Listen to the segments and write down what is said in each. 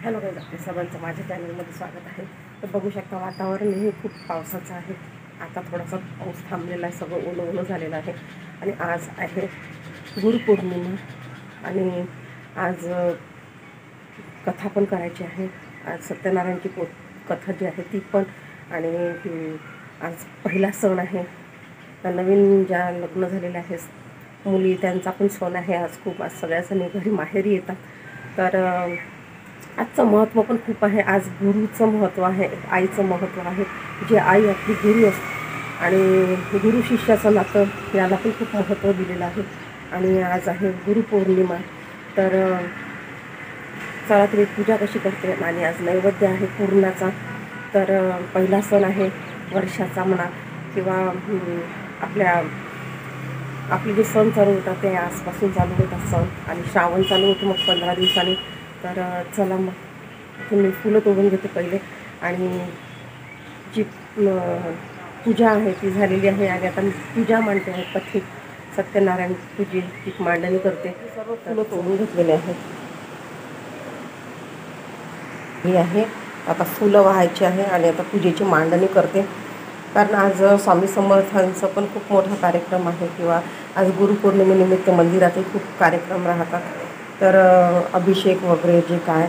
Hello guys, आपल्या सर्वांचं माझ्या चॅनलमध्ये स्वागत आहे. तर बघू शकता वातावरणही खूप पावसाचं आहे. आता थोडासा पाऊस थांबलेला आहे, सगळं ओलं ओलं झालेलं आहे. आणि आज आहे गुरुपौर्णिमा आणि आज कथा पण करायची आहे. आज सत्यनारायणची कथा जी आहे ती पण. आणि आज पहिला सण आहे. तर नवीन ज्या लग्न झालेल्या आहेत मुली त्यांचा पण सण आहे आज. खूप आज सगळ्या जणी घरी माहेरी येतात. तर आजचं महत्त्व पण खूप आहे. आज गुरुचं महत्त्व आहे, आईचं महत्त्व आहे. जी आई आपली गुरु असते आणि गुरु शिष्याचं नातं याला पण खूप महत्त्व दिलेलं आहे. आणि आज आहे गुरुपौर्णिमा. तर चला तुम्ही पूजा कशी करते. आणि आज नैवेद्य आहे पुरणाचा. तर पहिला सण आहे वर्षाचा म्हणा किंवा आपले जे सण चालू होतात ते आजपासून चालू होतात सण. आणि श्रावण चालू होतं मग 15 दिवसांनी. तर चला मग मी फुलं तोडून घेते पहिले. आणि जी पूजा आहे ती झालेली आहे. आणि आता मी पूजा मांडते आहे. कथित सत्यनारायण पूजेची मांडणी करते. सर्व फुलं तोडून घेतलेले आहेत. ही आहे आता फुलं वाहायची आहे आणि आता पूजेची मांडणी करते. कारण आज स्वामी समर्थांचा पण खूप मोठा कार्यक्रम आहे. किंवा आज गुरुपौर्णिमेनिमित्त मंदिरातही खूप कार्यक्रम राहतात. तर अभिषेक वगैरे जे काय.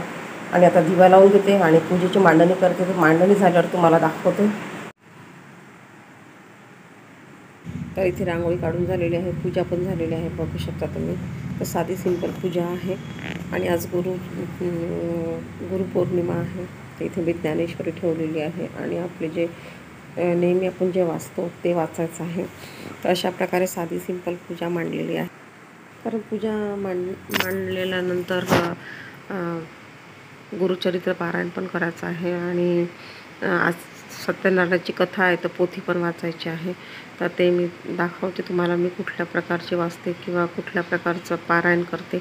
आणि आता दिवा लावून देते आणि पूजेची मांडणी करते. तर मांडणी झाल्यावर तुम्हाला दाखवते. तर इथे रांगोळी काढून झालेली आहे, पूजा पण झालेली आहे, बघू शकता तुम्ही. तर साधी सिंपल पूजा आहे. आणि आज गुरुपौर्णिमा आहे. तर इथे मी ज्ञानेश्वरी ठेवलेली आहे. आणि आपले जे नेहमी आपण जे वाचतो ते वाचायचं आहे. तर अशा प्रकारे साधी सिंपल पूजा मांडलेली आहे. तर पूजा मांडलेल्यानंतर गुरुचरित्र पारायण पण करायचं आहे. आणि आज सत्यनारायणाची कथा आहे तर पोथी पण वाचायची आहे. तर ते मी दाखवते तुम्हाला मी कुठल्या प्रकारचे वाचते किंवा कुठल्या प्रकारचं पारायण करते.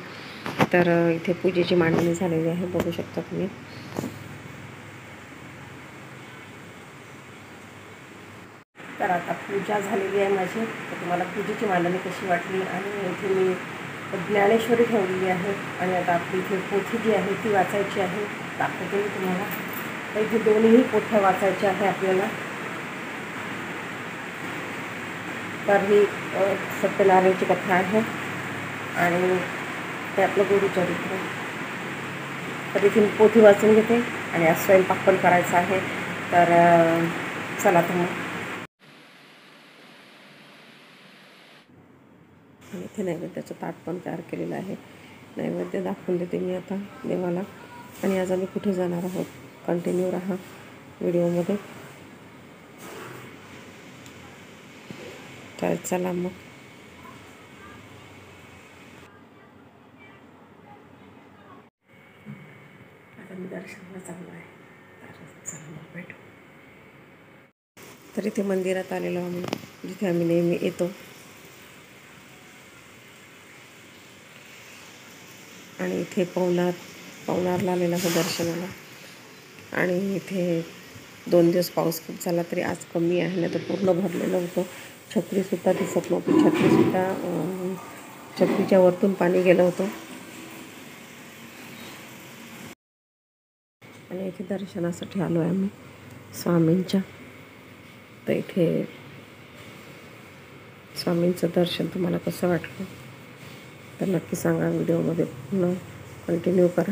तर इथे पूजेची मांडणी झालेली आहे, बघू शकता तुम्ही. तर आता पूजा झालेली आहे माझी. तर तुम्हाला पूजेची मांडणी कशी वाटली. आणि इथे मी ज्ञानेश्वरी ठेवलेली आहे. आणि आता आपली इथे पोथी जी आहे ती वाचायची आहे, दाखवते मी तुम्हाला. तर इथे दोन्हीही पोथ्या वाचायच्या आहे आपल्याला. तर ही सत्यनारायणची कथा आहे आणि ते आपलं गुरुचरित्र. तर इथे मी पोथी वाचून घेते. आणि आज स्वयंपाक पण करायचा आहे. तर चला तर मग. आणि इथे नैवेद्याचं ताट पण तयार केलेलं आहे. नैवेद्य दाखवून देते मी आता देवाला. आणि आज आम्ही कुठे जाणार आहोत, कंटिन्यू राहा व्हिडिओमध्ये. तर चला मग. आता मी दर्शनाला चाललो आहे. तर चला मग भेटू. तर इथे मंदिरात आलेलो आम्ही, जिथे आम्ही नेहमी येतो. आणि इथे पवनारला आलेला आहे दर्शनाला. आणि इथे 2 दिवस पाऊस खूप झाला तरी आज कमी आहे. नाही तर पूर्ण भरलेलं होतं. छत्रीसुद्धा दिसत नव्हती. छत्रीच्या वरतून पाणी गेलं होतं. आणि इथे दर्शनासाठी आलो आहे आम्ही स्वामींच्या. तर इथे स्वामींचं दर्शन तुम्हाला कसं वाटलं तर नक्की सांगा. व्हिडिओमध्ये पूर्ण कंटिन्यू करा.